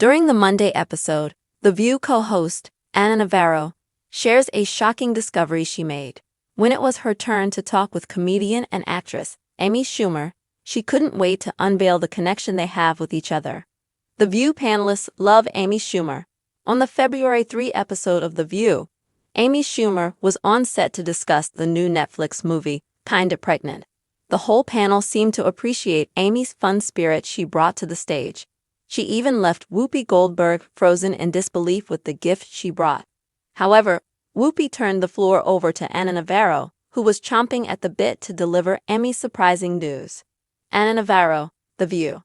During the Monday episode, The View co-host, Ana Navarro, shares a shocking discovery she made. When it was her turn to talk with comedian and actress Amy Schumer, she couldn't wait to unveil the connection they have with each other. The View panelists love Amy Schumer. On the February 3 episode of The View, Amy Schumer was on set to discuss the new Netflix movie, Kinda Pregnant. The whole panel seemed to appreciate Amy's fun spirit she brought to the stage. She even left Whoopi Goldberg frozen in disbelief with the gift she brought. However, Whoopi turned the floor over to Ana Navarro, who was chomping at the bit to deliver Amy's surprising news. Ana Navarro, The View.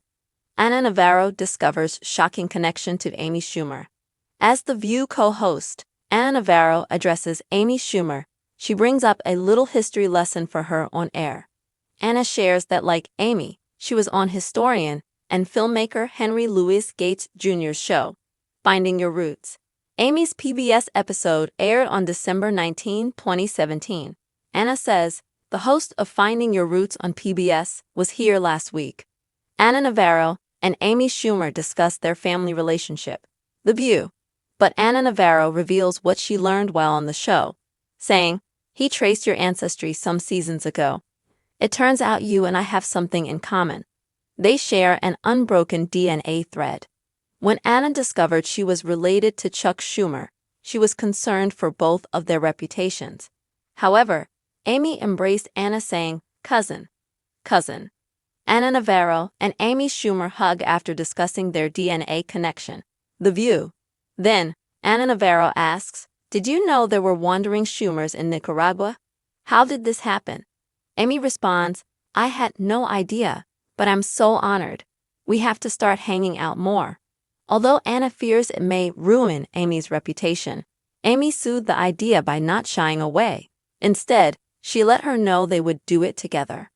Ana Navarro discovers shocking connection to Amy Schumer. As The View co-host, Ana Navarro addresses Amy Schumer. She brings up a little history lesson for her on air. Ana shares that like Amy, she was on historian and filmmaker Henry Louis Gates Jr.'s show, Finding Your Roots. Amy's PBS episode aired on December 19, 2017. Ana says, the host of Finding Your Roots on PBS was here last week. Ana Navarro and Amy Schumer discussed their family relationship, The View. But Ana Navarro reveals what she learned while on the show, saying, he traced your ancestry some seasons ago. It turns out you and I have something in common. They share an unbroken DNA thread. When Ana discovered she was related to Chuck Schumer, she was concerned for both of their reputations. However, Amy embraced Ana saying, cousin. Ana Navarro and Amy Schumer hug after discussing their DNA connection, The View. Then, Ana Navarro asks, did you know there were wandering Schumers in Nicaragua? How did this happen? Amy responds, I had no idea, but I'm so honored. We have to start hanging out more. Although Ana fears it may ruin Amy's reputation, Amy soothed the idea by not shying away. Instead, she let her know they would do it together.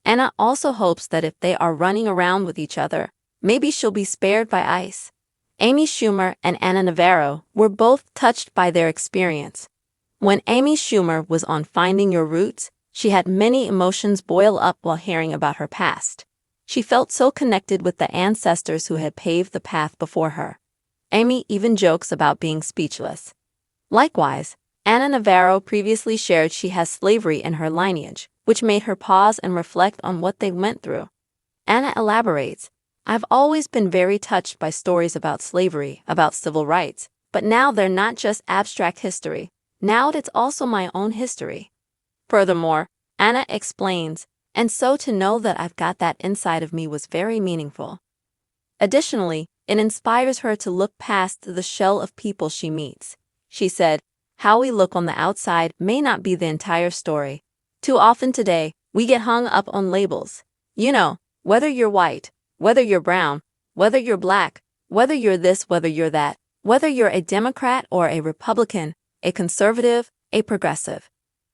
Ana also hopes that if they are running around with each other, maybe she'll be spared by ICE. Amy Schumer and Ana Navarro were both touched by their experience. When Amy Schumer was on Finding Your Roots, she had many emotions boil up while hearing about her past. She felt so connected with the ancestors who had paved the path before her. Amy even jokes about being speechless. Likewise, Ana Navarro previously shared she has slavery in her lineage, which made her pause and reflect on what they went through. Ana elaborates, I've always been very touched by stories about slavery, about civil rights, but now they're not just abstract history. Now it's also my own history. Furthermore, Ana explains, and so to know that I've got that inside of me was very meaningful. Additionally, it inspires her to look past the shell of people she meets. She said, how we look on the outside may not be the entire story. Too often today, we get hung up on labels. You know, whether you're white, whether you're brown, whether you're black, whether you're this, whether you're that, whether you're a Democrat or a Republican, a conservative, a progressive.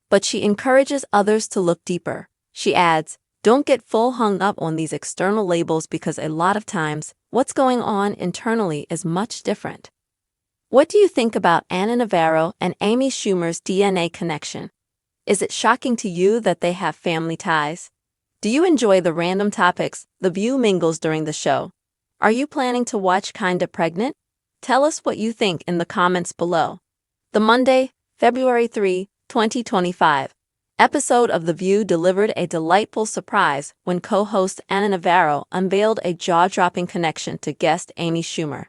But she encourages others to look deeper. She adds, don't get full hung up on these external labels because a lot of times, what's going on internally is much different. What do you think about Ana Navarro and Amy Schumer's DNA connection? Is it shocking to you that they have family ties? Do you enjoy the random topics The View mingles during the show? Are you planning to watch Kinda Pregnant? Tell us what you think in the comments below. The Monday, February 3, 2025. Episode of The View delivered a delightful surprise when co-host Ana Navarro unveiled a jaw-dropping connection to guest Amy Schumer.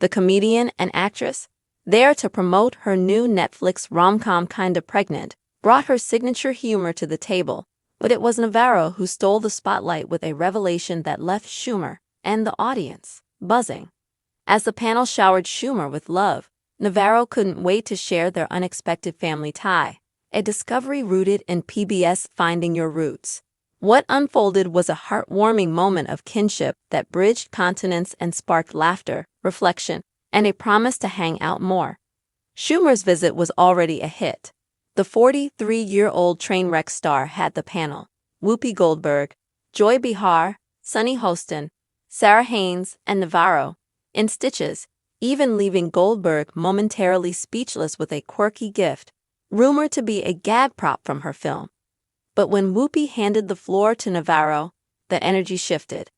The comedian and actress, there to promote her new Netflix rom-com Kinda Pregnant, brought her signature humor to the table, but it was Navarro who stole the spotlight with a revelation that left Schumer and the audience buzzing. As the panel showered Schumer with love, Navarro couldn't wait to share their unexpected family tie. A discovery rooted in PBS Finding Your Roots. What unfolded was a heartwarming moment of kinship that bridged continents and sparked laughter, reflection, and a promise to hang out more. Schumer's visit was already a hit. The 43-year-old Trainwreck star had the panel, Whoopi Goldberg, Joy Behar, Sunny Hostin, Sarah Haynes, and Navarro, in stitches, even leaving Goldberg momentarily speechless with a quirky gift, rumored to be a gag prop from her film. But when Whoopi handed the floor to Navarro, the energy shifted.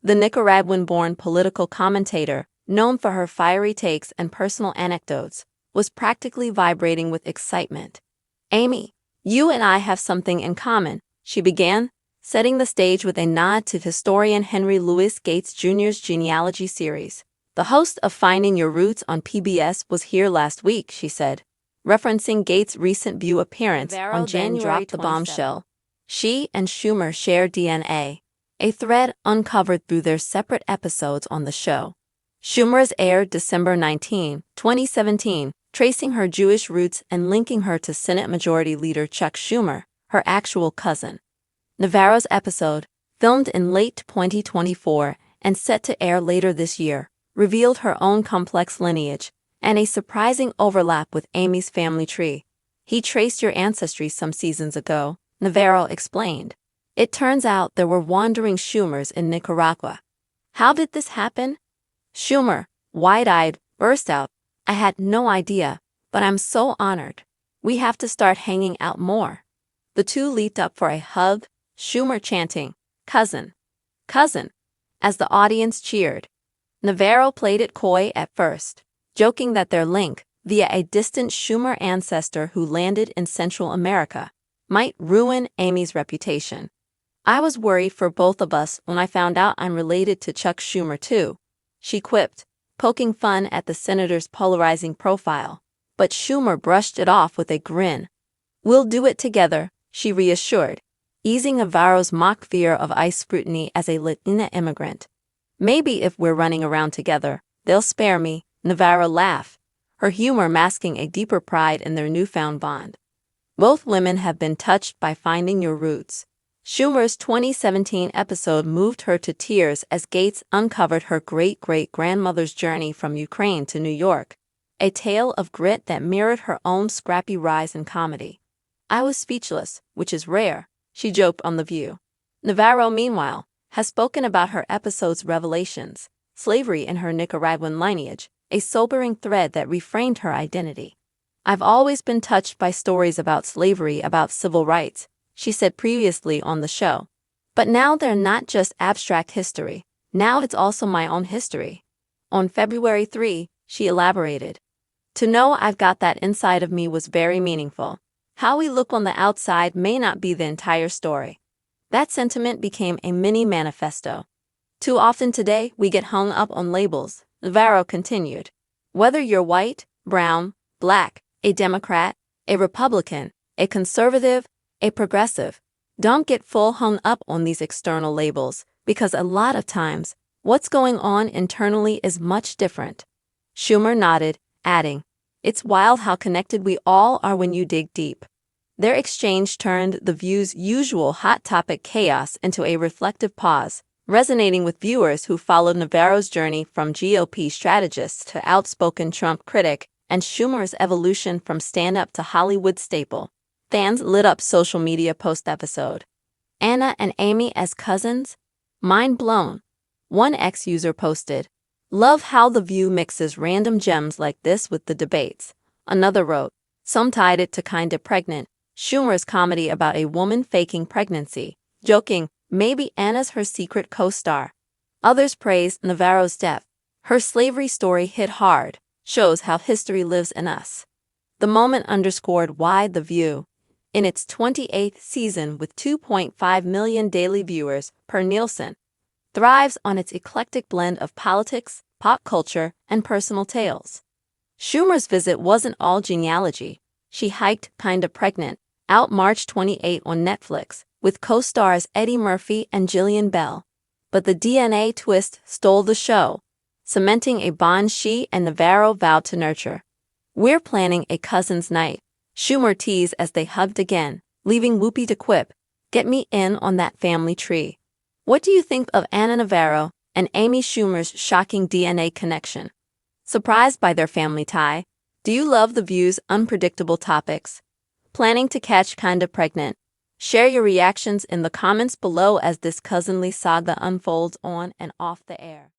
The Nicaraguan-born political commentator known for her fiery takes and personal anecdotes, was practically vibrating with excitement. "Amy, you and I have something in common," she began, setting the stage with a nod to historian Henry Louis Gates Jr.'s genealogy series. "The host of Finding Your Roots on PBS was here last week," she said, referencing Gates' recent View appearance Navarro on January 27. The bombshell. She and Schumer share DNA, a thread uncovered through their separate episodes on the show. Schumer's aired December 19, 2017, tracing her Jewish roots and linking her to Senate Majority Leader Chuck Schumer, her actual cousin. Navarro's episode, filmed in late 2024 and set to air later this year, revealed her own complex lineage and a surprising overlap with Amy's family tree. "He traced your ancestry some seasons ago," Navarro explained. "It turns out there were wandering Schumers in Nicaragua." "How did this happen?" Schumer, wide-eyed, burst out. "I had no idea, but I'm so honored. We have to start hanging out more." The two leaped up for a hug, Schumer chanting, "Cousin, cousin," as the audience cheered. Navarro played it coy at first, joking that their link, via a distant Schumer ancestor who landed in Central America, might ruin Amy's reputation. "I was worried for both of us when I found out I'm related to Chuck Schumer too," she quipped, poking fun at the senator's polarizing profile. But Schumer brushed it off with a grin. "We'll do it together," she reassured, easing Navarro's mock fear of ICE scrutiny as a Latina immigrant. "Maybe if we're running around together, they'll spare me," Navarro laughed, her humor masking a deeper pride in their newfound bond. Both women have been touched by Finding Your Roots. Schumer's 2017 episode moved her to tears as Gates uncovered her great-great-grandmother's journey from Ukraine to New York, a tale of grit that mirrored her own scrappy rise in comedy. "I was speechless, which is rare," she joked on The View. Navarro, meanwhile, has spoken about her episode's revelations, slavery in her Nicaraguan lineage, a sobering thread that reframed her identity. "I've always been touched by stories about slavery, about civil rights," she said previously on the show. "But now they're not just abstract history. Now it's also my own history." On February 3, she elaborated, "To know I've got that inside of me was very meaningful. How we look on the outside may not be the entire story." That sentiment became a mini manifesto. "Too often today, we get hung up on labels," Navarro continued. "Whether you're white, brown, black, a Democrat, a Republican, a conservative, a progressive, don't get full hung up on these external labels, because a lot of times, what's going on internally is much different." Schumer nodded, adding, "It's wild how connected we all are when you dig deep." Their exchange turned The View's usual hot topic chaos into a reflective pause, resonating with viewers who followed Navarro's journey from GOP strategist to outspoken Trump critic and Schumer's evolution from stand-up to Hollywood staple. Fans lit up social media post-episode. "Anna and Amy as cousins? Mind blown." One ex-user posted, "Love how The View mixes random gems like this with the debates." Another wrote, "Some tied it to Kinda Pregnant, Schumer's comedy about a woman faking pregnancy, joking, maybe Anna's her secret co-star." Others praised Navarro's depth. "Her slavery story hit hard, shows how history lives in us." The moment underscored why The View, in its 28th season with 2.5 million daily viewers per Nielsen, thrives on its eclectic blend of politics, pop culture, and personal tales. Schumer's visit wasn't all genealogy. She hiked Kinda Pregnant, out March 28 on Netflix, with co-stars Eddie Murphy and Jillian Bell. But the DNA twist stole the show, cementing a bond she and Navarro vowed to nurture. "We're planning a cousin's night," Schumer teased as they hugged again, leaving Whoopi to quip, "Get me in on that family tree." What do you think of Anna Navarro and Amy Schumer's shocking DNA connection? Surprised by their family tie? Do you love The View's unpredictable topics? Planning to catch Kinda Pregnant? Share your reactions in the comments below as this cousinly saga unfolds on and off the air.